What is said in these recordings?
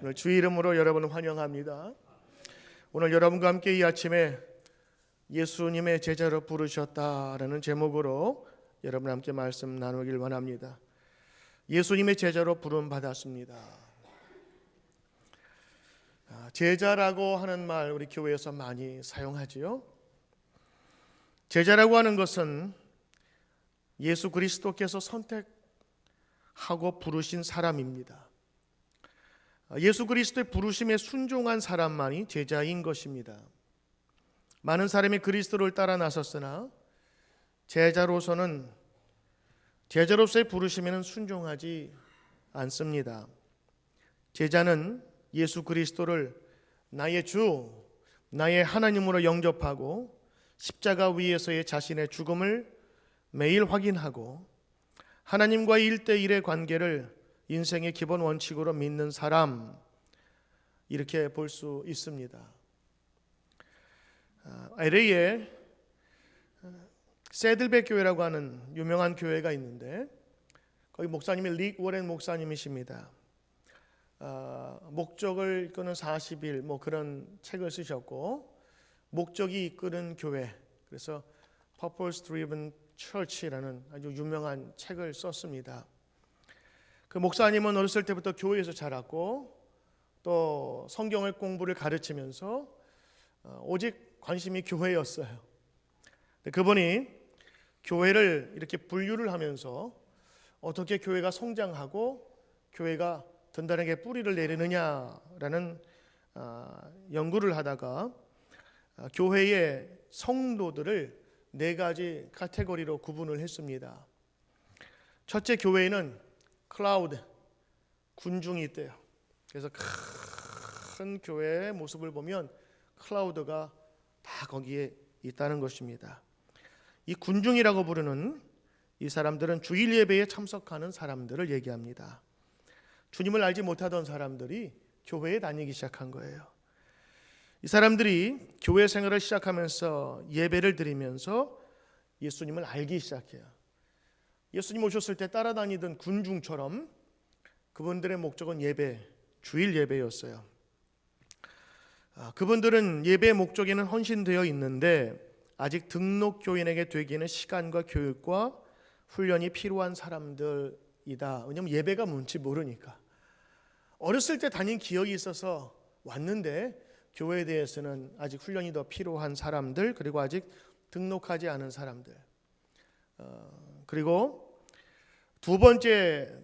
오늘 주의 이름으로 여러분을 환영합니다. 오늘 여러분과 함께 이 아침에 예수님의 제자로 부르셨다라는 제목으로 여러분 함께 말씀 나누길 원합니다. 예수님의 제자로 부름 받았습니다. 제자라고 하는 말 우리 교회에서 많이 사용하지요. 제자라고 하는 것은 예수 그리스도께서 선택하고 부르신 사람입니다. 예수 그리스도의 부르심에 순종한 사람만이 제자인 것입니다. 많은 사람이 그리스도를 따라 나섰으나 제자로서의 부르심에는 순종하지 않습니다. 제자는 예수 그리스도를 나의 주, 나의 하나님으로 영접하고 십자가 위에서의 자신의 죽음을 매일 확인하고 하나님과의 1대1의 관계를 인생의 기본 원칙으로 믿는 사람, 이렇게 볼 수 있습니다. LA에 새들백 교회라고 하는 유명한 교회가 있는데 거기 목사님이 릭 워렌 목사님이십니다. 목적을 이끄는 40일 그런 책을 쓰셨고, 목적이 이끄는 교회, 그래서 Purpose Driven Church라는 아주 유명한 책을 썼습니다. 그 목사님은 어렸을 때부터 교회에서 자랐고 또 성경을 공부를 가르치면서 오직 관심이 교회였어요. 그분이 교회를 이렇게 분류를 하면서 어떻게 교회가 성장하고 교회가 든든하게 뿌리를 내리느냐라는 연구를 하다가 교회의 성도들을 4가지 카테고리로 구분을 했습니다. 첫째, 교회에는 클라우드, 군중이 있대요. 그래서 큰 교회의 모습을 보면 클라우드가 다 거기에 있다는 것입니다. 이 군중이라고 부르는 이 사람들은 주일 예배에 참석하는 사람들을 얘기합니다. 주님을 알지 못하던 사람들이 교회에 다니기 시작한 거예요. 이 사람들이 교회 생활을 시작하면서 예배를 드리면서 예수님을 알기 시작해요. 예수님 오셨을 때 따라다니던 군중처럼 그분들의 목적은 예배, 주일 예배였어요. 그분들은 예배의 목적에는 헌신되어 있는데 아직 등록교인에게 되기에는 시간과 교육과 훈련이 필요한 사람들이다. 왜냐하면 예배가 뭔지 모르니까. 어렸을 때 다닌 기억이 있어서 왔는데 교회에 대해서는 아직 훈련이 더 필요한 사람들, 그리고 아직 등록하지 않은 사람들. 그리고 두 번째,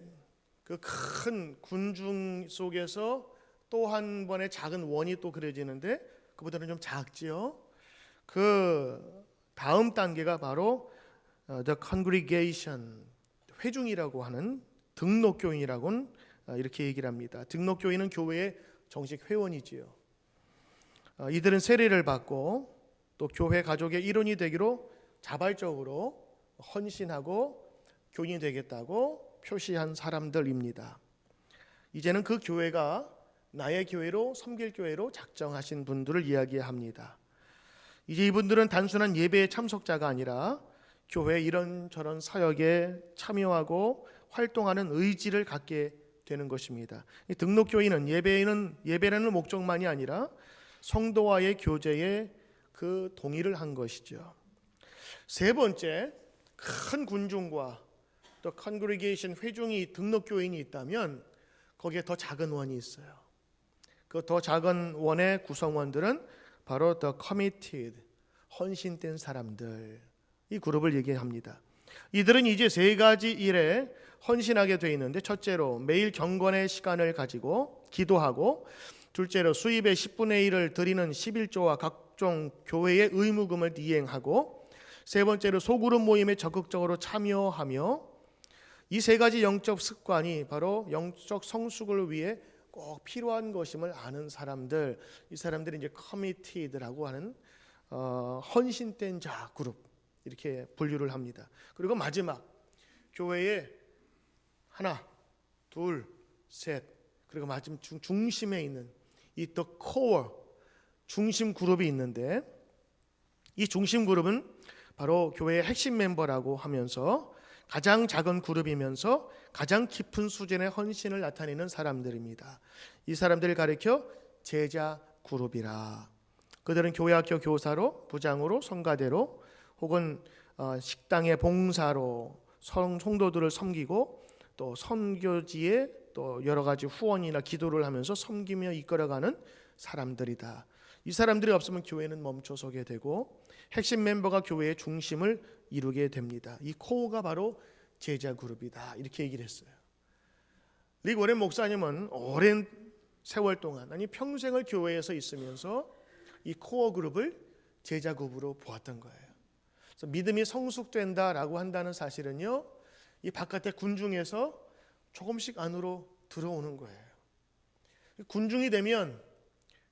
그 큰 군중 속에서 또 한 번의 작은 원이 또 그려지는데 그보다는 좀 작지요. 그 다음 단계가 바로 The Congregation, 회중이라고 하는 등록교인이라고는 이렇게 얘기를 합니다. 등록교인은 교회의 정식 회원이지요. 이들은 세례를 받고 또 교회 가족의 일원이 되기로 자발적으로 헌신하고 교인이 되겠다고 표시한 사람들입니다. 이제는 그 교회가 나의 교회로, 섬길 교회로 작정하신 분들을 이야기합니다. 이제 이분들은 단순한 예배의 참석자가 아니라 교회 이런저런 사역에 참여하고 활동하는 의지를 갖게 되는 것입니다. 이 등록교인은 예배라는 목적만이 아니라 성도와의 교제에 그 동의를 한 것이죠. 세 번째, 큰 군중과 또 컨그리게이션, 회중이 등록교인이 있다면 거기에 더 작은 원이 있어요. 그 더 작은 원의 구성원들은 바로 The Committed, 헌신된 사람들, 이 그룹을 얘기합니다. 이들은 이제 3가지 일에 헌신하게 되어 있는데, 첫째로 매일 경건의 시간을 가지고 기도하고, 둘째로 수입의 10분의 1을 드리는 11조와 각종 교회의 의무금을 이행하고, 세 번째로 소그룹 모임에 적극적으로 참여하며, 이 3가지 영적 습관이 바로 영적 성숙을 위해 꼭 필요한 것임을 아는 사람들, 이 사람들이 이제 커미티드라고 하는 헌신된 자 그룹, 이렇게 분류를 합니다. 그리고 마지막, 교회에 하나, 둘, 셋, 그리고 마지막 중심에 있는 이 The Core, 중심 그룹이 있는데, 이 중심 그룹은 바로 교회의 핵심 멤버라고 하면서 가장 작은 그룹이면서 가장 깊은 수준의 헌신을 나타내는 사람들입니다. 이 사람들을 가리켜 제자 그룹이라. 그들은 교회학교 교사로, 부장으로, 성가대로, 혹은 식당의 봉사로 성도들을 섬기고, 또 선교지에 또 여러 가지 후원이나 기도를 하면서 섬기며 이끌어가는 사람들이다. 이 사람들이 없으면 교회는 멈춰서게 되고 핵심 멤버가 교회의 중심을 이루게 됩니다. 이 코어가 바로 제자 그룹이다, 이렇게 얘기를 했어요. 릭 워렌 목사님은 오랜 세월 동안, 아니 평생을 교회에서 있으면서 이 코어 그룹을 제자 그룹으로 보았던 거예요. 그래서 믿음이 성숙된다라고 한다는 사실은요, 이 바깥의 군중에서 조금씩 안으로 들어오는 거예요. 군중이 되면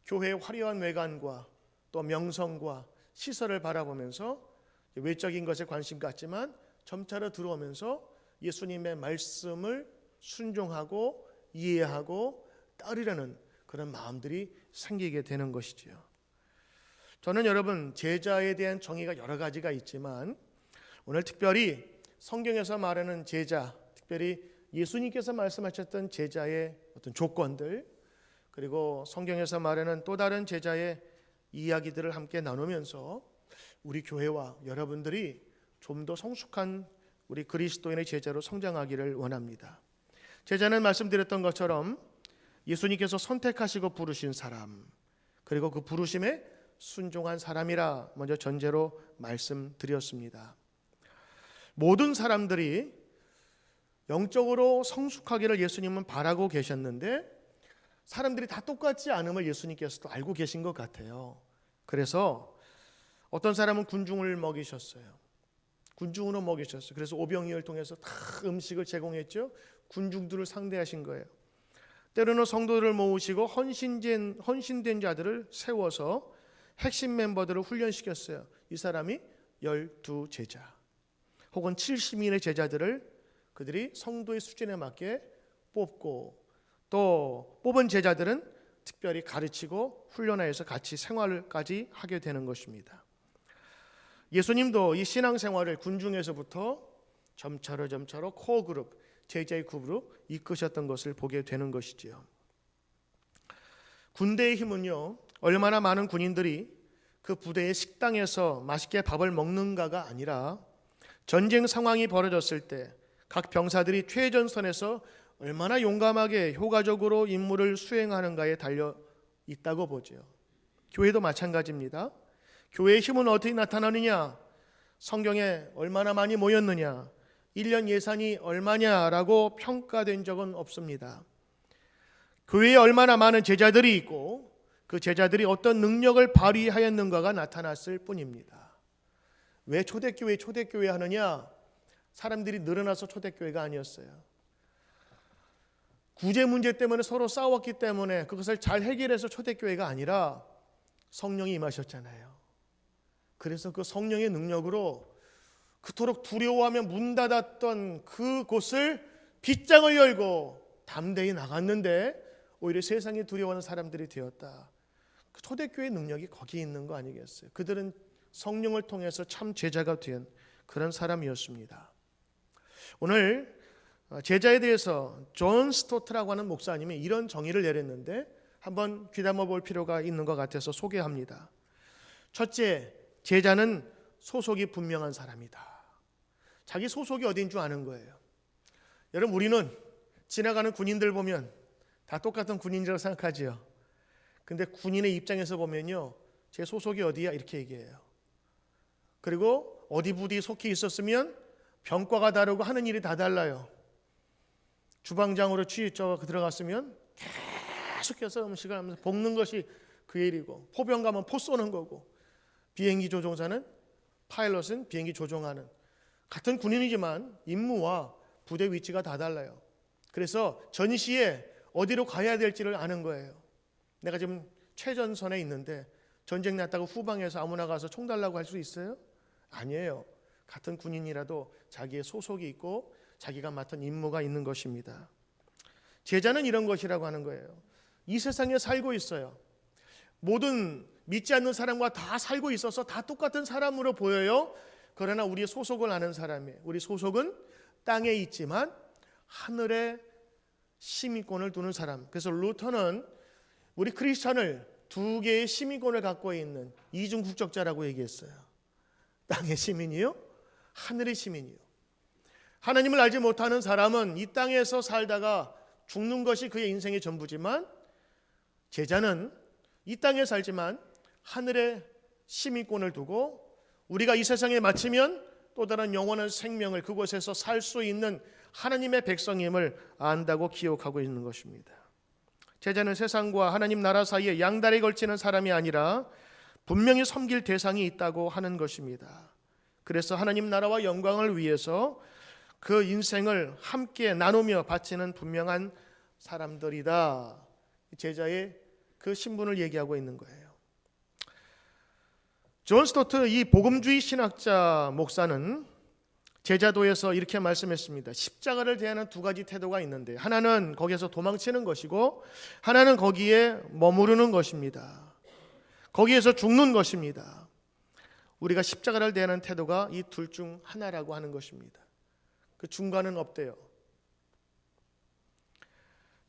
교회의 화려한 외관과 또 명성과 시설을 바라보면서 외적인 것에 관심 갖지만 점차로 들어오면서 예수님의 말씀을 순종하고 이해하고 따르려는 그런 마음들이 생기게 되는 것이지요. 저는 여러분, 제자에 대한 정의가 여러 가지가 있지만 오늘 특별히 성경에서 말하는 제자, 특별히 예수님께서 말씀하셨던 제자의 어떤 조건들, 그리고 성경에서 말하는 또 다른 제자의 이야기들을 함께 나누면서 우리 교회와 여러분들이 좀 더 성숙한 우리 그리스도인의 제자로 성장하기를 원합니다. 제자는 말씀드렸던 것처럼 예수님께서 선택하시고 부르신 사람, 그리고 그 부르심에 순종한 사람이라 먼저 전제로 말씀드렸습니다. 모든 사람들이 영적으로 성숙하기를 예수님은 바라고 계셨는데 사람들이 다 똑같지 않음을 예수님께서도 알고 계신 것 같아요. 그래서 어떤 사람은 군중을 먹이셨어요. 군중으로 먹이셨어요. 그래서 오병이어를 통해서 다 음식을 제공했죠. 군중들을 상대하신 거예요. 때로는 성도들을 모으시고 헌신된 자들을 세워서 핵심 멤버들을 훈련시켰어요. 이 사람이 12제자 혹은 70인의 제자들을 그들이 성도의 수준에 맞게 뽑고, 또 뽑은 제자들은 특별히 가르치고 훈련하여서 같이 생활까지 하게 되는 것입니다. 예수님도 이 신앙생활을 군중에서부터 점차로 코어 그룹, 제자의 그룹으로 이끄셨던 것을 보게 되는 것이지요. 군대의 힘은요, 얼마나 많은 군인들이 그 부대의 식당에서 맛있게 밥을 먹는가가 아니라 전쟁 상황이 벌어졌을 때 각 병사들이 최전선에서 얼마나 용감하게 효과적으로 임무를 수행하는가에 달려 있다고 보죠. 교회도 마찬가지입니다. 교회의 힘은 어떻게 나타나느냐? 성경에 얼마나 많이 모였느냐? 1년 예산이 얼마냐라고 평가된 적은 없습니다. 교회에 얼마나 많은 제자들이 있고 그 제자들이 어떤 능력을 발휘하였는가가 나타났을 뿐입니다. 왜 초대교회 하느냐? 사람들이 늘어나서 초대교회가 아니었어요. 구제 문제 때문에 서로 싸웠기 때문에 그것을 잘 해결해서 초대교회가 아니라 성령이 임하셨잖아요. 그래서 그 성령의 능력으로 그토록 두려워하며 문 닫았던 그곳을 빗장을 열고 담대히 나갔는데 오히려 세상이 두려워하는 사람들이 되었다. 그 초대교회의 능력이 거기에 있는 거 아니겠어요? 그들은 성령을 통해서 참 제자가 된 그런 사람이었습니다. 오늘 제자에 대해서 존 스토트라고 하는 목사님이 이런 정의를 내렸는데 한번 귀담아 볼 필요가 있는 것 같아서 소개합니다. 첫째, 제자는 소속이 분명한 사람이다. 자기 소속이 어딘 줄 아는 거예요. 여러분, 우리는 지나가는 군인들 보면 다 똑같은 군인이라고 생각하지요. 근데 군인의 입장에서 보면요, 제 소속이 어디야? 이렇게 얘기해요. 그리고 어디 부대에 속해 있었으면 병과가 다르고 하는 일이 다 달라요. 주방장으로 들어갔으면 계속해서 음식을 하면서 볶는 것이 그 일이고, 포병 가면 포 쏘는 거고, 비행기 조종사는, 파일럿은 비행기 조종하는, 같은 군인이지만 임무와 부대 위치가 다 달라요. 그래서 전시에 어디로 가야 될지를 아는 거예요. 내가 지금 최전선에 있는데 전쟁 났다고 후방에서 아무나 가서 총 달라고 할 수 있어요? 아니에요. 같은 군인이라도 자기의 소속이 있고 자기가 맡은 임무가 있는 것입니다. 제자는 이런 것이라고 하는 거예요. 이 세상에 살고 있어요. 모든 믿지 않는 사람과 다 살고 있어서 다 똑같은 사람으로 보여요. 그러나 우리의 소속을 아는 사람이에요. 우리 소속은 땅에 있지만 하늘에 시민권을 두는 사람. 그래서 루터는 우리 크리스천을 두 개의 시민권을 갖고 있는 이중 국적자라고 얘기했어요. 땅의 시민이요, 하늘의 시민이요. 하나님을 알지 못하는 사람은 이 땅에서 살다가 죽는 것이 그의 인생의 전부지만, 제자는 이 땅에 살지만 하늘의 시민권을 두고 우리가 이 세상에 마치면 또 다른 영원한 생명을, 그곳에서 살 수 있는 하나님의 백성임을 안다고 기억하고 있는 것입니다. 제자는 세상과 하나님 나라 사이에 양다리에 걸치는 사람이 아니라 분명히 섬길 대상이 있다고 하는 것입니다. 그래서 하나님 나라와 영광을 위해서 그 인생을 함께 나누며 바치는 분명한 사람들이다. 제자의 그 신분을 얘기하고 있는 거예요. 존 스토트, 이 복음주의 신학자 목사는 제자도에서 이렇게 말씀했습니다. 십자가를 대하는 두 가지 태도가 있는데, 하나는 거기에서 도망치는 것이고 하나는 거기에 머무르는 것입니다. 거기에서 죽는 것입니다. 우리가 십자가를 대하는 태도가 이 둘 중 하나라고 하는 것입니다. 그 중간은 없대요.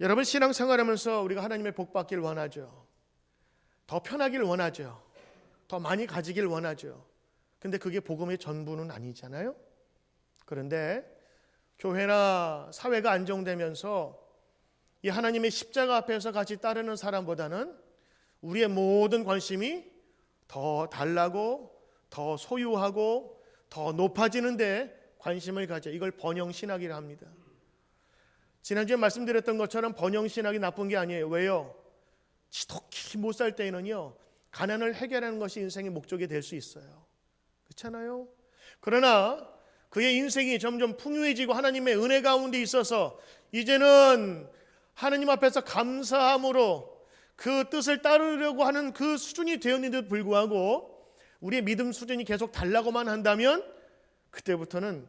여러분, 신앙생활하면서 우리가 하나님의 복 받길 원하죠. 더 편하길 원하죠. 더 많이 가지길 원하죠. 근데 그게 복음의 전부는 아니잖아요. 그런데 교회나 사회가 안정되면서 이 하나님의 십자가 앞에서 같이 따르는 사람보다는 우리의 모든 관심이 더 달라고, 더 소유하고, 더 높아지는데 관심을 가져. 이걸 번영신학이라 합니다. 지난주에 말씀드렸던 것처럼 번영신학이 나쁜 게 아니에요. 왜요? 지독히 못 살 때에는요, 가난을 해결하는 것이 인생의 목적이 될 수 있어요. 그렇잖아요? 그러나 그의 인생이 점점 풍요해지고 하나님의 은혜 가운데 있어서 이제는 하나님 앞에서 감사함으로 그 뜻을 따르려고 하는 그 수준이 되었는데도 불구하고 우리의 믿음 수준이 계속 달라고만 한다면 그때부터는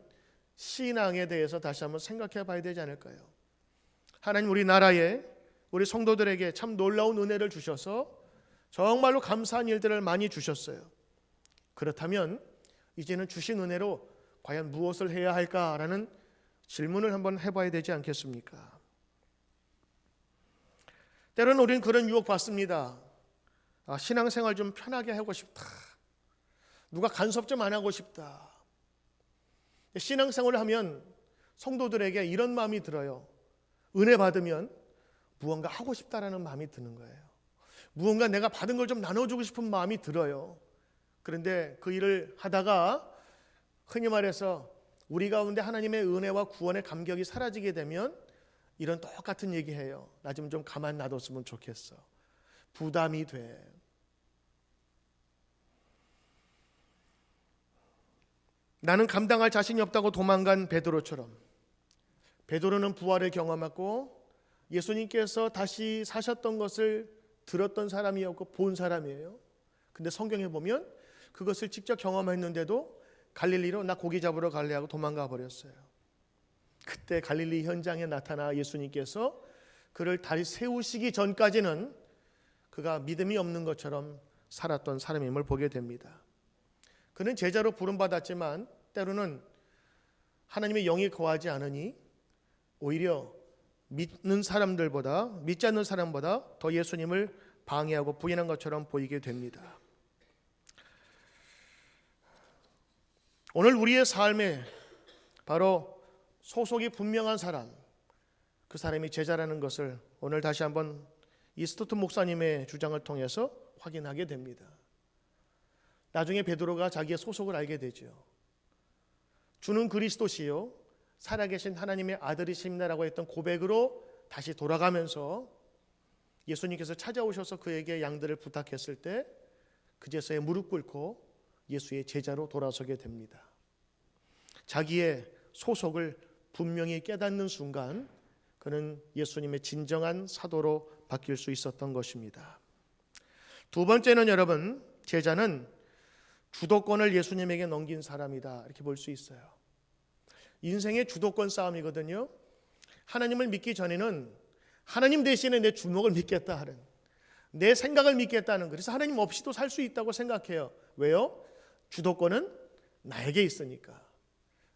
신앙에 대해서 다시 한번 생각해 봐야 되지 않을까요? 하나님 우리나라에 우리 성도들에게 참 놀라운 은혜를 주셔서 정말로 감사한 일들을 많이 주셨어요. 그렇다면 이제는 주신 은혜로 과연 무엇을 해야 할까라는 질문을 한번 해봐야 되지 않겠습니까? 때로는 우리는 그런 유혹 받습니다. 신앙생활 좀 편하게 하고 싶다. 누가 간섭 좀 안 하고 싶다. 신앙생활을 하면 성도들에게 이런 마음이 들어요. 은혜 받으면 무언가 하고 싶다라는 마음이 드는 거예요. 무언가 내가 받은 걸 좀 나눠주고 싶은 마음이 들어요. 그런데 그 일을 하다가 흔히 말해서 우리 가운데 하나님의 은혜와 구원의 감격이 사라지게 되면 이런 똑같은 얘기해요. 나 좀 가만 놔뒀으면 좋겠어. 부담이 돼. 나는 감당할 자신이 없다고 도망간 베드로처럼, 베드로는 부활을 경험하고 예수님께서 다시 사셨던 것을 들었던 사람이었고 본 사람이에요. 근데 성경에 보면 그것을 직접 경험했는데도 갈릴리로 나 고기 잡으러 갈래 하고 도망가 버렸어요. 그때 갈릴리 현장에 나타나 예수님께서 그를 다시 세우시기 전까지는 그가 믿음이 없는 것처럼 살았던 사람임을 보게 됩니다. 그는 제자로 부름받았지만 때로는 하나님의 영이 거하지 않으니 오히려 믿는 사람들보다, 믿지 않는 사람보다 더 예수님을 방해하고 부인한 것처럼 보이게 됩니다. 오늘 우리의 삶에 바로 소속이 분명한 사람, 그 사람이 제자라는 것을 오늘 다시 한번 이 스토트 목사님의 주장을 통해서 확인하게 됩니다. 나중에 베드로가 자기의 소속을 알게 되죠. 주는 그리스도시요 살아계신 하나님의 아들이십니다라고 했던 고백으로 다시 돌아가면서 예수님께서 찾아오셔서 그에게 양들을 부탁했을 때 그제서야 무릎 꿇고 예수의 제자로 돌아서게 됩니다. 자기의 소속을 분명히 깨닫는 순간 그는 예수님의 진정한 사도로 바뀔 수 있었던 것입니다. 두 번째는 여러분, 제자는 주도권을 예수님에게 넘긴 사람이다, 이렇게 볼 수 있어요. 인생의 주도권 싸움이거든요. 하나님을 믿기 전에는 하나님 대신에 내 주먹을 믿겠다 하는, 내 생각을 믿겠다는, 그래서 하나님 없이도 살 수 있다고 생각해요. 왜요? 주도권은 나에게 있으니까.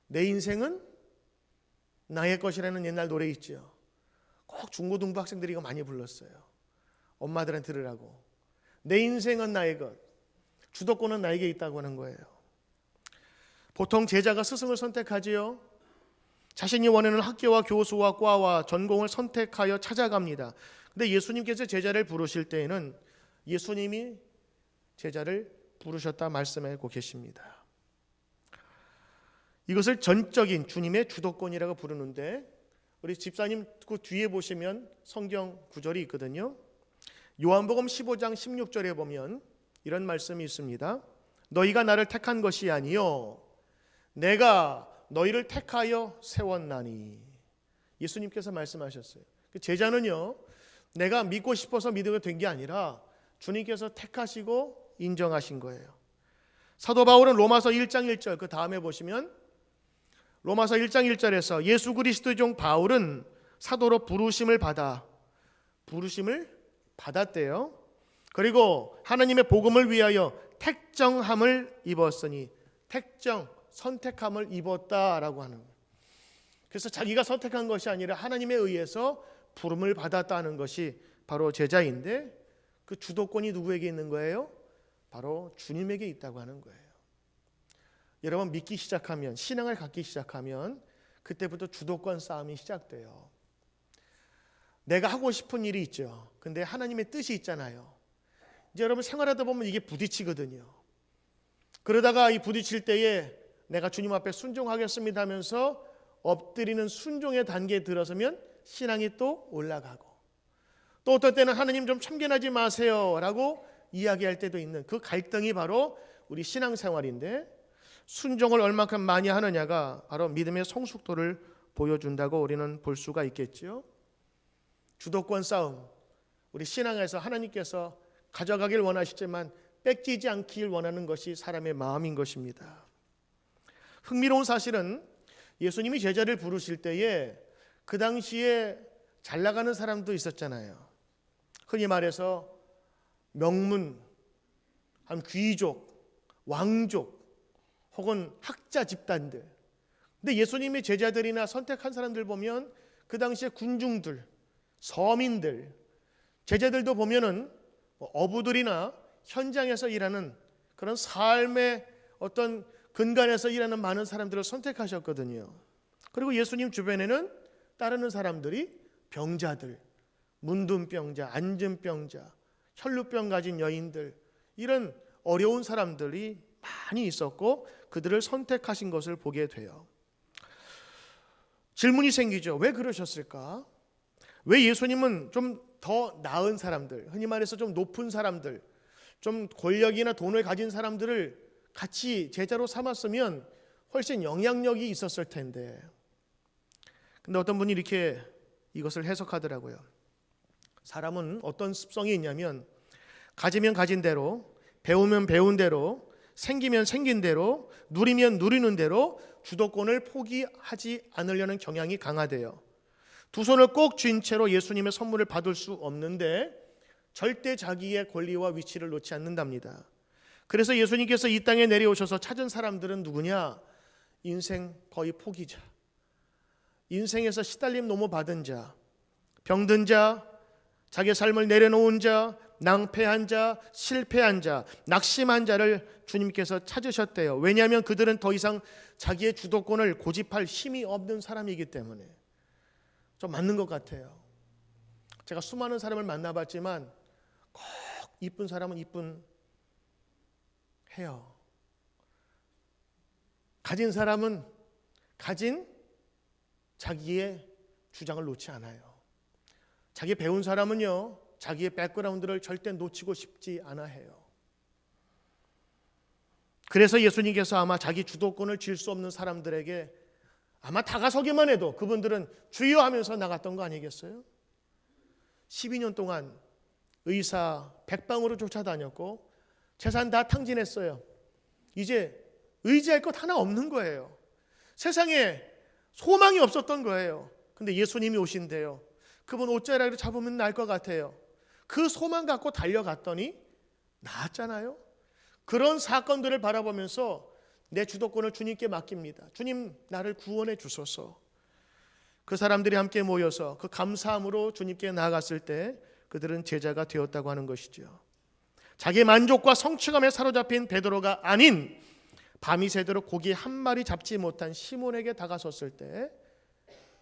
내 인생은 나의 것이라는 옛날 노래 있죠. 꼭 중고등부 학생들이 이거 많이 불렀어요. 엄마들한테 들으라고. 내 인생은 나의 것, 주도권은 나에게 있다고 하는 거예요. 보통 제자가 스승을 선택하지요. 자신이 원하는 학교와 교수와 과와 전공을 선택하여 찾아갑니다. 근데 예수님께서 제자를 부르실 때에는 예수님이 제자를 부르셨다 말씀하고 계십니다. 이것을 전적인 주님의 주도권이라고 부르는데, 우리 집사님 그 뒤에 보시면 성경 구절이 있거든요. 요한복음 15장 16절에 보면 이런 말씀이 있습니다. 너희가 나를 택한 것이 아니요 내가 너희를 택하여 세웠나니. 예수님께서 말씀하셨어요. 제자는요, 내가 믿고 싶어서 믿게 된 게 아니라 주님께서 택하시고 인정하신 거예요. 사도 바울은 로마서 1장 1절, 그 다음에 보시면 로마서 1장 1절에서 예수 그리스도의 종 바울은 사도로 부르심을 받았대요. 그리고 하나님의 복음을 위하여 택정함을 입었으니, 선택함을 입었다라고 하는 거예요. 그래서 자기가 선택한 것이 아니라 하나님에 의해서 부름을 받았다는 것이 바로 제자인데, 그 주도권이 누구에게 있는 거예요? 바로 주님에게 있다고 하는 거예요. 여러분, 믿기 시작하면, 신앙을 갖기 시작하면 그때부터 주도권 싸움이 시작돼요. 내가 하고 싶은 일이 있죠. 근데 하나님의 뜻이 있잖아요. 이제 여러분 생활하다 보면 이게 부딪히거든요. 그러다가 이 부딪힐 때에 내가 주님 앞에 순종하겠습니다 하면서 엎드리는 순종의 단계에 들어서면 신앙이 또 올라가고, 또 어떨 때는 하나님 좀 참견하지 마세요 라고 이야기할 때도 있는 그 갈등이 바로 우리 신앙생활인데, 순종을 얼마큼 많이 하느냐가 바로 믿음의 성숙도를 보여준다고 우리는 볼 수가 있겠죠. 주도권 싸움, 우리 신앙에서 하나님께서 가져가길 원하시지만 뺏기지 않길 원하는 것이 사람의 마음인 것입니다. 흥미로운 사실은 예수님이 제자를 부르실 때에 그 당시에 잘 나가는 사람도 있었잖아요. 흔히 말해서 명문, 한 귀족, 왕족 혹은 학자 집단들. 근데 예수님의 제자들이나 선택한 사람들 보면 그 당시에 군중들, 서민들, 제자들도 보면은 어부들이나 현장에서 일하는 그런 삶의 어떤 근간에서 일하는 많은 사람들을 선택하셨거든요. 그리고 예수님 주변에는 따르는 사람들이 병자들, 문둥병자, 안진병자, 혈루병 가진 여인들, 이런 어려운 사람들이 많이 있었고 그들을 선택하신 것을 보게 돼요. 질문이 생기죠. 왜 그러셨을까? 왜 예수님은 좀 더 나은 사람들, 흔히 말해서 좀 높은 사람들, 좀 권력이나 돈을 가진 사람들을 같이 제자로 삼았으면 훨씬 영향력이 있었을 텐데. 근데 어떤 분이 이렇게 이것을 해석하더라고요. 사람은 어떤 습성이 있냐면 가지면 가진 대로, 배우면 배운 대로, 생기면 생긴 대로, 누리면 누리는 대로 주도권을 포기하지 않으려는 경향이 강하대요. 두 손을 꼭 쥔 채로 예수님의 선물을 받을 수 없는데 절대 자기의 권리와 위치를 놓지 않는답니다. 그래서 예수님께서 이 땅에 내려오셔서 찾은 사람들은 누구냐? 인생 거의 포기자, 인생에서 시달림 너무 받은 자, 병든 자, 자기의 삶을 내려놓은 자, 낭패한 자, 실패한 자, 낙심한 자를 주님께서 찾으셨대요. 왜냐하면 그들은 더 이상 자기의 주도권을 고집할 힘이 없는 사람이기 때문에. 좀 맞는 것 같아요. 제가 수많은 사람을 만나봤지만 꼭 이쁜 사람은 이쁜 해요. 가진 사람은 가진 자기의 주장을 놓지 않아요. 자기 배운 사람은요, 자기의 백그라운드를 절대 놓치고 싶지 않아 해요. 그래서 예수님께서 아마 자기 주도권을 쥘 수 없는 사람들에게 아마 다가서기만 해도 그분들은 주여 하면서 나갔던 거 아니겠어요? 12년 동안 의사 백방으로 쫓아다녔고 재산 다 탕진했어요. 이제 의지할 것 하나 없는 거예요. 세상에 소망이 없었던 거예요. 근데 예수님이 오신대요. 그분 옷자락을 잡으면 날 것 같아요. 그 소망 갖고 달려갔더니 나았잖아요. 그런 사건들을 바라보면서 내 주도권을 주님께 맡깁니다. 주님, 나를 구원해 주소서. 그 사람들이 함께 모여서 그 감사함으로 주님께 나아갔을 때 그들은 제자가 되었다고 하는 것이죠. 자기의 만족과 성취감에 사로잡힌 베드로가 아닌 밤이 새도록 고기 한 마리 잡지 못한 시몬에게 다가섰을 때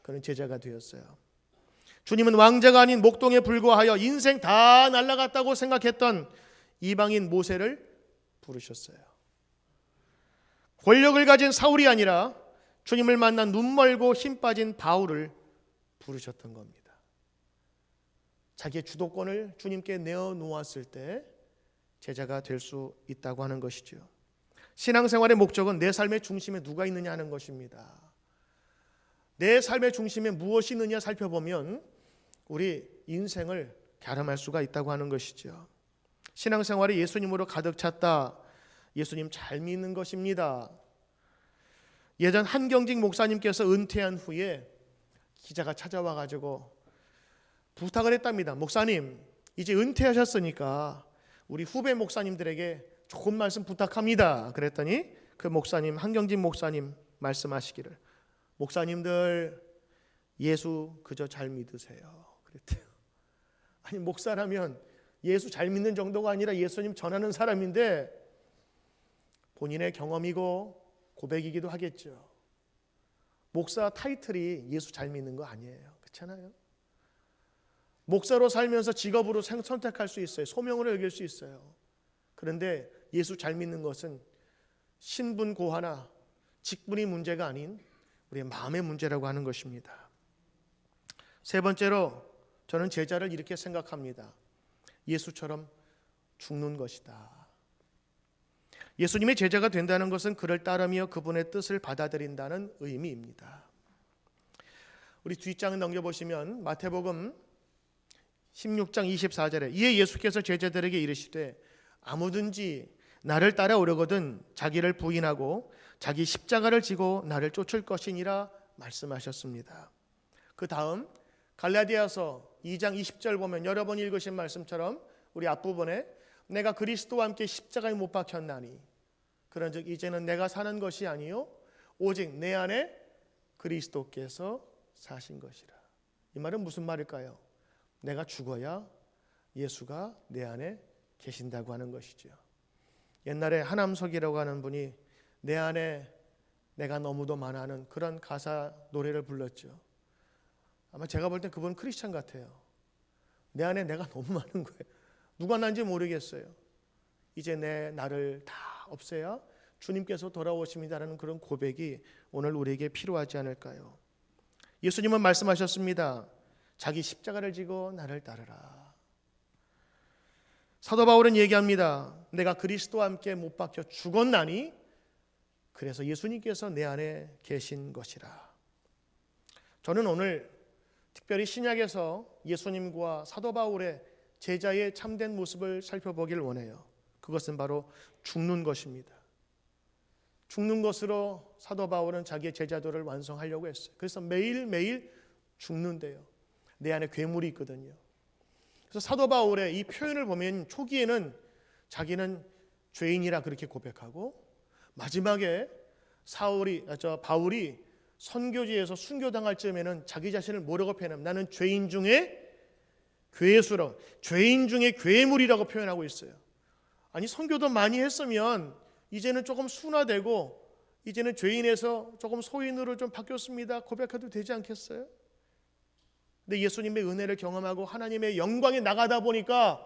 그는 제자가 되었어요. 주님은 왕자가 아닌 목동에 불과하여 인생 다 날아갔다고 생각했던 이방인 모세를 부르셨어요. 권력을 가진 사울이 아니라 주님을 만난 눈멀고 힘 빠진 바울을 부르셨던 겁니다. 자기의 주도권을 주님께 내어놓았을 때 제자가 될 수 있다고 하는 것이죠. 신앙생활의 목적은 내 삶의 중심에 누가 있느냐 하는 것입니다. 내 삶의 중심에 무엇이 있느냐 살펴보면 우리 인생을 갸름할 수가 있다고 하는 것이죠. 신앙생활이 예수님으로 가득 찼다. 예수님 잘 믿는 것입니다. 예전 한경직 목사님께서 은퇴한 후에 기자가 찾아와 가지고 부탁을 했답니다. 목사님, 이제 은퇴하셨으니까 우리 후배 목사님들에게 좋은 말씀 부탁합니다. 그랬더니 그 목사님, 한경직 목사님 말씀하시기를, 목사님들 예수 그저 잘 믿으세요. 그랬대요. 아니, 목사라면 예수 잘 믿는 정도가 아니라 예수님 전하는 사람인데 본인의 경험이고 고백이기도 하겠죠. 목사 타이틀이 예수 잘 믿는 거 아니에요. 그렇잖아요. 목사로 살면서 직업으로 선택할 수 있어요. 소명으로 여길 수 있어요. 그런데 예수 잘 믿는 것은 신분 고하나 직분이 문제가 아닌 우리의 마음의 문제라고 하는 것입니다. 세 번째로 저는 제자를 이렇게 생각합니다. 예수처럼 죽는 것이다. 예수님의 제자가 된다는 것은 그를 따르며 그분의 뜻을 받아들인다는 의미입니다. 우리 뒷장을 넘겨보시면 마태복음 16장 24절에 이에 예수께서 제자들에게 이르시되 아무든지 나를 따라오려거든 자기를 부인하고 자기 십자가를 지고 나를 쫓을 것이니라 말씀하셨습니다. 그 다음 갈라디아서 2장 20절 보면 여러 번 읽으신 말씀처럼 우리 앞부분에 내가 그리스도와 함께 십자가에 못 박혔나니 그런즉 이제는 내가 사는 것이 아니요 오직 내 안에 그리스도께서 사신 것이라. 이 말은 무슨 말일까요? 내가 죽어야 예수가 내 안에 계신다고 하는 것이죠. 옛날에 하남석이라고 하는 분이 내 안에 내가 너무도 많아하는 그런 가사 노래를 불렀죠. 아마 제가 볼 때 그분은 크리스찬 같아요. 내 안에 내가 너무 많은 거예요. 누가 난지 모르겠어요. 이제 내 나를 다 없애야 주님께서 돌아오십니다라는 그런 고백이 오늘 우리에게 필요하지 않을까요? 예수님은 말씀하셨습니다. 자기 십자가를 지고 나를 따르라. 사도 바울은 얘기합니다. 내가 그리스도와 함께 못 박혀 죽었나니 그래서 예수님께서 내 안에 계신 것이라. 저는 오늘 특별히 신약에서 예수님과 사도 바울의 제자의 참된 모습을 살펴보길 원해요. 그것은 바로 죽는 것입니다. 죽는 것으로 사도 바울은 자기의 제자도를 완성하려고 했어요. 그래서 매일매일 죽는데요. 내 안에 괴물이 있거든요. 그래서 사도 바울의 이 표현을 보면 초기에는 자기는 죄인이라 그렇게 고백하고 마지막에 바울이 선교지에서 순교당할 즈음에는 자기 자신을 뭐라고 표현하면 나는 죄인 중에 괴수로, 죄인 중에 괴물이라고 표현하고 있어요. 아니 선교도 많이 했으면 이제는 조금 순화되고 이제는 죄인에서 조금 소인으로 좀 바뀌었습니다 고백해도 되지 않겠어요? 근데 예수님의 은혜를 경험하고 하나님의 영광에 나가다 보니까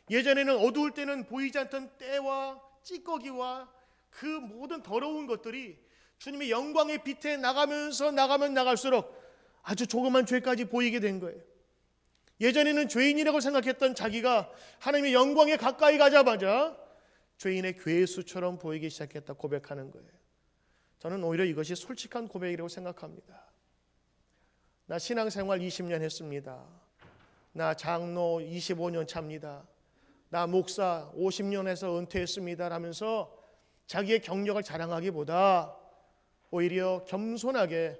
예전에는 어두울 때는 보이지 않던 때와 찌꺼기와 그 모든 더러운 것들이 주님의 영광의 빛에 나가면 나갈수록 아주 조그만 죄까지 보이게 된 거예요. 예전에는 죄인이라고 생각했던 자기가 하나님의 영광에 가까이 가자마자 죄인의 괴수처럼 보이기 시작했다 고백하는 거예요. 저는 오히려 이것이 솔직한 고백이라고 생각합니다. 나 신앙생활 20년 했습니다. 나 장로 25년 차입니다. 나 목사 50년 해서 은퇴했습니다 라면서 자기의 경력을 자랑하기보다 오히려 겸손하게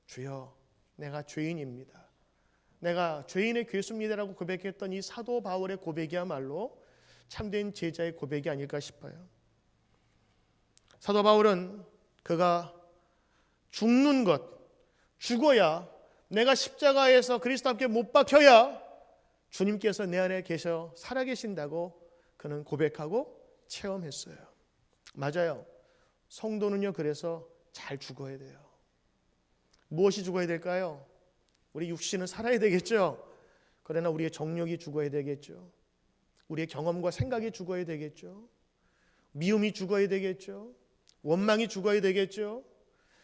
주여 내가 죄인입니다. 내가 죄인의 괴수입니다라고 고백했던 이 사도 바울의 고백이야말로 참된 제자의 고백이 아닐까 싶어요. 사도 바울은 그가 죽는 것, 죽어야 내가 십자가에서 그리스도와 함께 못 박혀야 주님께서 내 안에 계셔 살아계신다고 그는 고백하고 체험했어요. 맞아요. 성도는요, 그래서 잘 죽어야 돼요. 무엇이 죽어야 될까요? 우리 육신은 살아야 되겠죠. 그러나 우리의 정욕이 죽어야 되겠죠. 우리의 경험과 생각이 죽어야 되겠죠. 미움이 죽어야 되겠죠. 원망이 죽어야 되겠죠.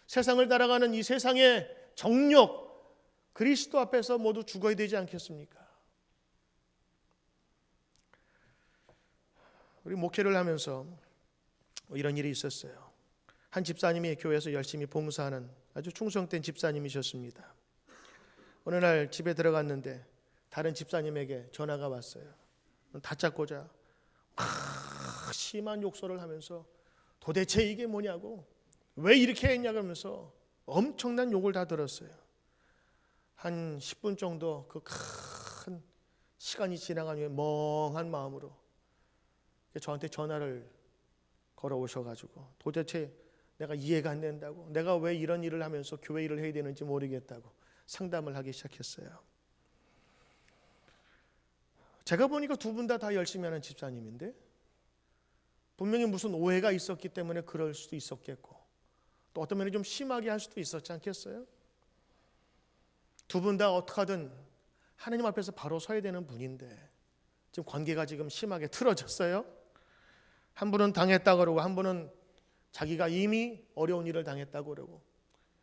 세상을 따라가는 이 세상의 정욕, 그리스도 앞에서 모두 죽어야 되지 않겠습니까? 우리 목회를 하면서 이런 일이 있었어요. 한 집사님이 교회에서 열심히 봉사하는 아주 충성된 집사님이셨습니다. 어느 날 집에 들어갔는데 다른 집사님에게 전화가 왔어요. 다짜고짜 심한 욕설을 하면서 도대체 이게 뭐냐고, 왜 이렇게 했냐 그러면서 엄청난 욕을 다 들었어요. 한 10분 정도 그 큰 시간이 지나간 후에 멍한 마음으로 저한테 전화를 걸어오셔가지고 도대체 내가 이해가 안 된다고, 내가 왜 이런 일을 하면서 교회 일을 해야 되는지 모르겠다고 상담을 하기 시작했어요. 제가 보니까 두 분 다 열심히 하는 집사님인데 분명히 무슨 오해가 있었기 때문에 그럴 수도 있었겠고, 또 어떤 면에 좀 심하게 할 수도 있었지 않겠어요? 두 분 다 어떻게든 하나님 앞에서 바로 서야 되는 분인데 지금 관계가 지금 심하게 틀어졌어요. 한 분은 당했다 그러고 한 분은 자기가 이미 어려운 일을 당했다고 그러고,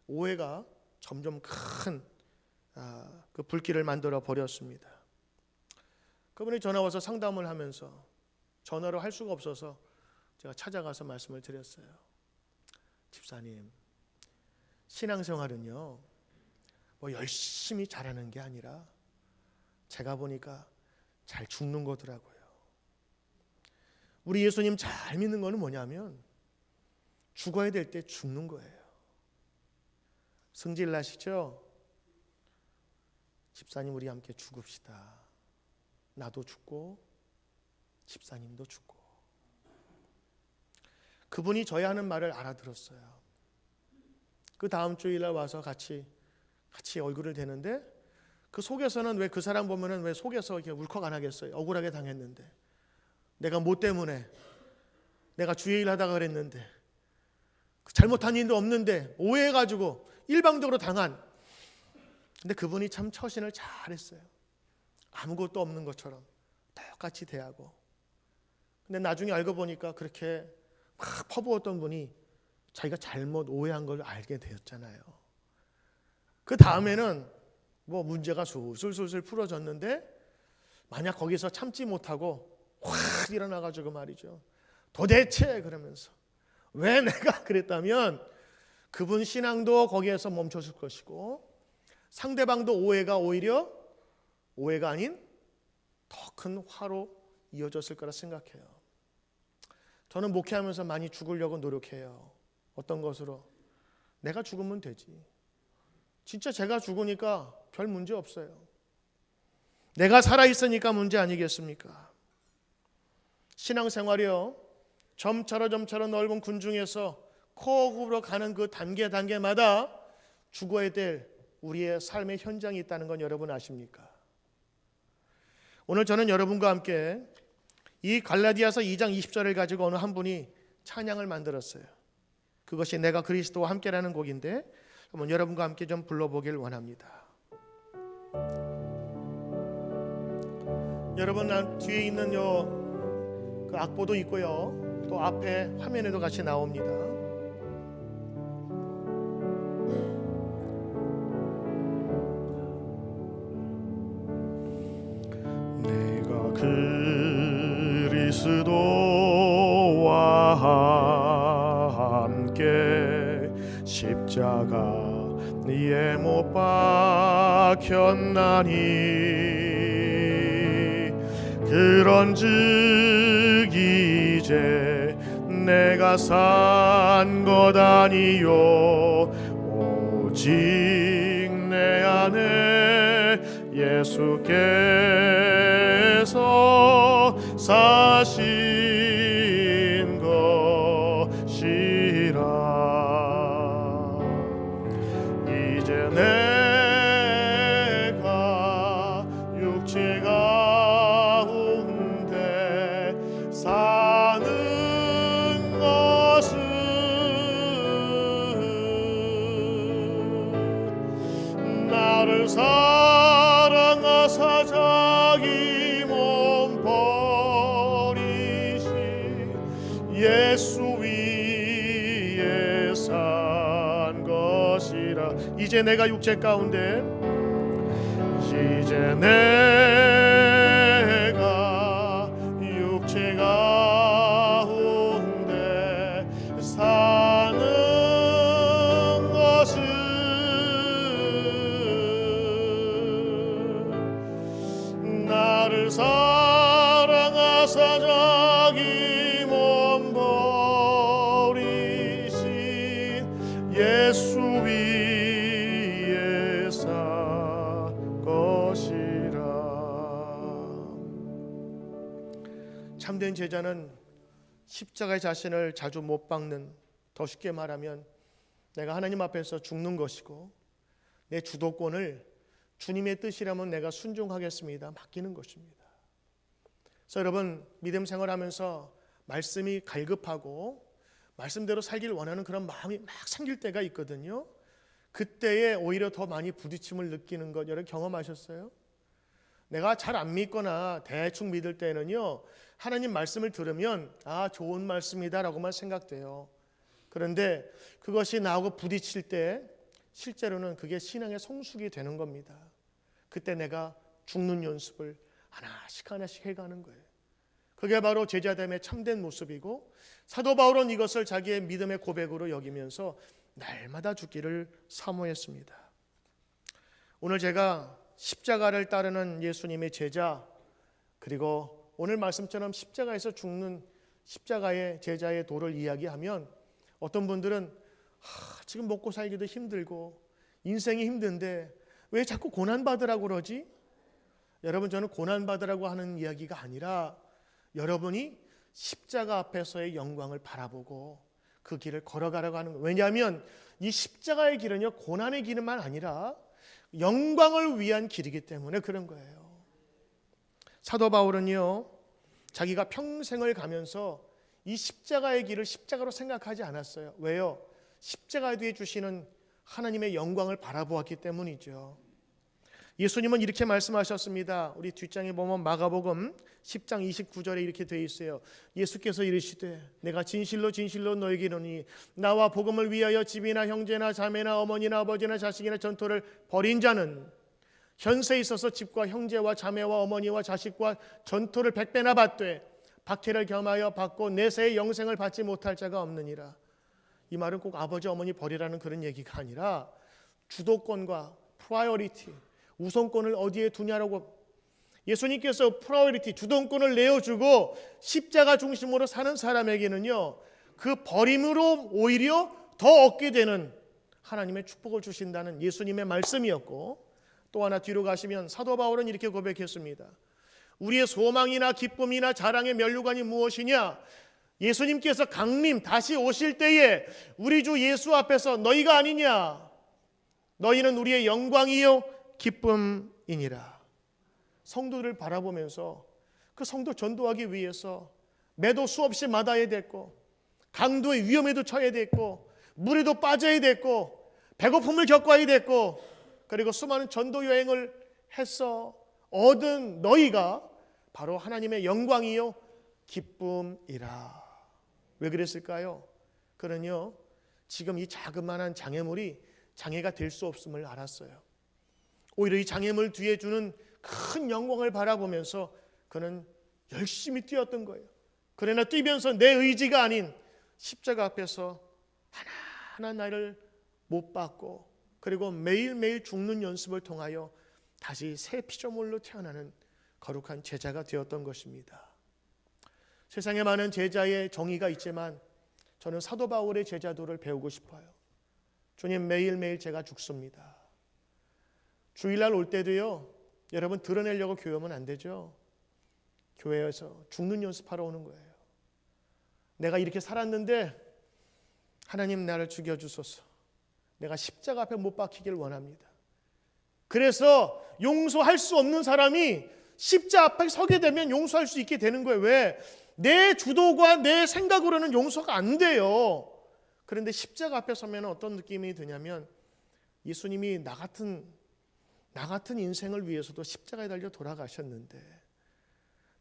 오해가 점점 큰 그 불길을 만들어 버렸습니다. 그분이 전화 와서 상담을 하면서 전화로 할 수가 없어서 제가 찾아가서 말씀을 드렸어요. 집사님, 신앙생활은요 뭐 열심히 잘하는 게 아니라 제가 보니까 잘 죽는 거더라고요. 우리 예수님 잘 믿는 거는 뭐냐면 죽어야 될 때 죽는 거예요. 승질 나시죠? 집사님, 우리 함께 죽읍시다. 나도 죽고 집사님도 죽고. 그분이 저희 하는 말을 알아들었어요. 그 다음 주일날 와서 같이 얼굴을 대는데 그 속에서는 왜 그 사람 보면은 왜 속에서 이렇게 울컥 안 하겠어요? 억울하게 당했는데, 내가 뭐 때문에, 내가 주의 일 하다가 그랬는데, 잘못한 일도 없는데 오해해가지고 일방적으로 당한. 근데 그분이 참 처신을 잘했어요. 아무것도 없는 것처럼 똑같이 대하고. 근데 나중에 알고 보니까 그렇게 막 퍼부었던 분이 자기가 잘못 오해한 걸 알게 되었잖아요. 그 다음에는 뭐 문제가 술술술 풀어졌는데, 만약 거기서 참지 못하고 확 일어나가지고 말이죠, 도대체 그러면서 왜 내가 그랬다면 그분 신앙도 거기에서 멈췄을 것이고 상대방도 오히려 오해가 아닌 더 큰 화로 이어졌을 거라 생각해요. 저는 목회하면서 많이 죽으려고 노력해요. 어떤 것으로? 내가 죽으면 되지. 진짜 제가 죽으니까 별 문제 없어요. 내가 살아있으니까 문제 아니겠습니까? 신앙생활이요, 점차로 넓은 군중에서 코어굽으로 가는 그 단계마다 죽어야 될 우리의 삶의 현장이 있다는 건 여러분 아십니까? 오늘 저는 여러분과 함께 이 갈라디아서 2장 20절을 가지고 어느 한 분이 찬양을 만들었어요. 그것이 내가 그리스도와 함께라는 곡인데 한번 여러분과 함께 좀 불러보길 원합니다. 여러분 뒤에 있는 그 악보도 있고요, 또 앞에 화면에도 같이 나옵니다. 내가 그리스도와 함께 십자가에 못 박혔나니, 그런즉 이제 내가 산 것 아니요 오직 내 안에 예수께서 사신 것이라. 이제 내 이제 내가 육체 가운데 이제 내가 육체 가운데 사는 것은 나를 사랑하사 자기 몸 버리신 예수 위에 살 것이라. 참된 제자는 십자가의 자신을 자주 못 박는, 더 쉽게 말하면 내가 하나님 앞에서 죽는 것이고 내 주도권을 주님의 뜻이라면 내가 순종하겠습니다 맡기는 것입니다. 그래서 여러분, 믿음 생활하면서 말씀이 갈급하고 말씀대로 살길 원하는 그런 마음이 막 생길 때가 있거든요. 그때에 오히려 더 많이 부딪힘을 느끼는 것 여러분 경험하셨어요? 내가 잘 안 믿거나 대충 믿을 때는요, 하나님 말씀을 들으면 좋은 말씀이다 라고만 생각돼요. 그런데 그것이 나하고 부딪힐 때 실제로는 그게 신앙의 성숙이 되는 겁니다. 그때 내가 죽는 연습을 하나씩 하나씩 해가는 거예요. 그게 바로 제자됨의 참된 모습이고, 사도 바울은 이것을 자기의 믿음의 고백으로 여기면서 날마다 죽기를 사모했습니다. 오늘 제가 십자가를 따르는 예수님의 제자, 그리고 오늘 말씀처럼 십자가에서 죽는 십자가의 제자의 도를 이야기하면 어떤 분들은 지금 먹고 살기도 힘들고 인생이 힘든데 왜 자꾸 고난받으라고 그러지? 여러분, 저는 고난받으라고 하는 이야기가 아니라 여러분이 십자가 앞에서의 영광을 바라보고 그 길을 걸어가라고 하는 거예요. 왜냐하면 이 십자가의 길은요, 고난의 길만 아니라 영광을 위한 길이기 때문에 그런 거예요. 사도 바울은요, 자기가 평생을 가면서 이 십자가의 길을 십자가로 생각하지 않았어요. 왜요? 십자가 뒤에 주시는 하나님의 영광을 바라보았기 때문이죠. 예수님은 이렇게 말씀하셨습니다. 우리 뒷장에 보면 마가복음 10장 29절에 이렇게 되어 있어요. 예수께서 이르시되 내가 진실로 진실로 너에게 이르노니 나와 복음을 위하여 집이나 형제나 자매나 어머니나 아버지나 자식이나 전토를 벌인 자는 현세에 있어서 집과 형제와 자매와 어머니와 자식과 전토를 100배나 받되 박해를 겸하여 받고 내세의 영생을 받지 못할 자가 없느니라. 이 말은 꼭 아버지 어머니 버리라는 그런 얘기가 아니라 주도권과 프라이어리티, 우선권을 어디에 두냐라고, 예수님께서 프라이어리티, 주도권을 내어주고 십자가 중심으로 사는 사람에게는요, 그 버림으로 오히려 더 얻게 되는 하나님의 축복을 주신다는 예수님의 말씀이었고, 또 하나 뒤로 가시면 사도 바울은 이렇게 고백했습니다. 우리의 소망이나 기쁨이나 자랑의 면류관이 무엇이냐? 예수님께서 강림 다시 오실 때에 우리 주 예수 앞에서 너희가 아니냐? 너희는 우리의 영광이요 기쁨이니라. 성도를 바라보면서 그 성도 전도하기 위해서 매도 수없이 맞아야 됐고, 강도의 위험에도 처해야 됐고, 물에도 빠져야 됐고, 배고픔을 겪어야 됐고, 그리고 수많은 전도 여행을 해서 얻은 너희가 바로 하나님의 영광이요 기쁨이라. 왜 그랬을까요? 그는요, 지금 이 자그마한 장애물이 장애가 될 수 없음을 알았어요. 오히려 이 장애물 뒤에 주는 큰 영광을 바라보면서 그는 열심히 뛰었던 거예요. 그러나 뛰면서 내 의지가 아닌 십자가 앞에서 하나하나 나를 못 받고, 그리고 매일매일 죽는 연습을 통하여 다시 새 피조물로 태어나는 거룩한 제자가 되었던 것입니다. 세상에 많은 제자의 정의가 있지만 저는 사도 바울의 제자도를 배우고 싶어요. 주님, 매일매일 제가 죽습니다. 주일날 올 때도요, 여러분 드러내려고 교회 오면 안 되죠. 교회에서 죽는 연습하러 오는 거예요. 내가 이렇게 살았는데 하나님 나를 죽여주소서. 내가 십자가 앞에 못 박히길 원합니다. 그래서 용서할 수 없는 사람이 십자가 앞에 서게 되면 용서할 수 있게 되는 거예요. 왜? 내 주도가 내 생각으로는 용서가 안 돼요. 그런데 십자가 앞에 서면 어떤 느낌이 드냐면, 예수님이 나 같은 인생을 위해서도 십자가에 달려 돌아가셨는데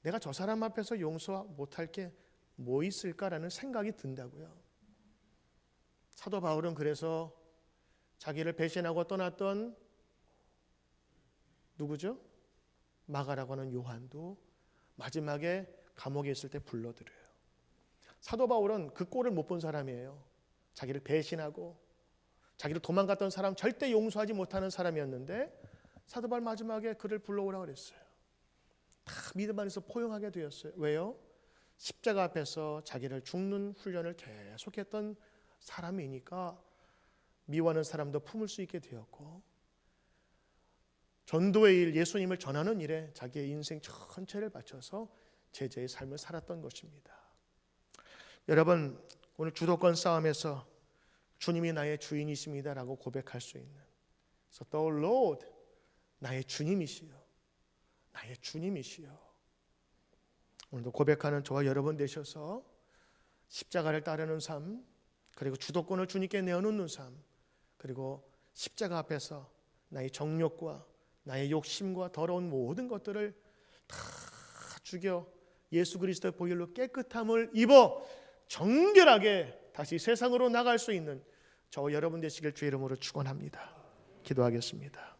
내가 저 사람 앞에서 용서 못할 게 뭐 있을까라는 생각이 든다고요. 사도 바울은 그래서 자기를 배신하고 떠났던 누구죠? 마가라고 하는 요한도 마지막에 감옥에 있을 때 불러들여요. 사도 바울은 그 꼴을 못 본 사람이에요. 자기를 배신하고 자기를 도망갔던 사람, 절대 용서하지 못하는 사람이었는데 사도 바울 마지막에 그를 불러오라고 그랬어요. 다 믿음 안에서 포용하게 되었어요. 왜요? 십자가 앞에서 자기를 죽는 훈련을 계속했던 사람이니까 미워하는 사람도 품을 수 있게 되었고, 전도의 일, 예수님을 전하는 일에 자기의 인생 전체를 바쳐서 제자의 삶을 살았던 것입니다. 여러분, 오늘 주도권 싸움에서 주님이 나의 주인이십니다라고 고백할 수 있는, So the Lord, 나의 주님이시여, 나의 주님이시여. 오늘도 고백하는 저와 여러분 되셔서 십자가를 따르는 삶, 그리고 주도권을 주님께 내어놓는 삶, 그리고 십자가 앞에서 나의 정욕과 나의 욕심과 더러운 모든 것들을 다 죽여 예수 그리스도의 보혈로 깨끗함을 입어 정결하게 다시 세상으로 나갈 수 있는 저와 여러분 되시길 주의 이름으로 축원합니다. 기도하겠습니다.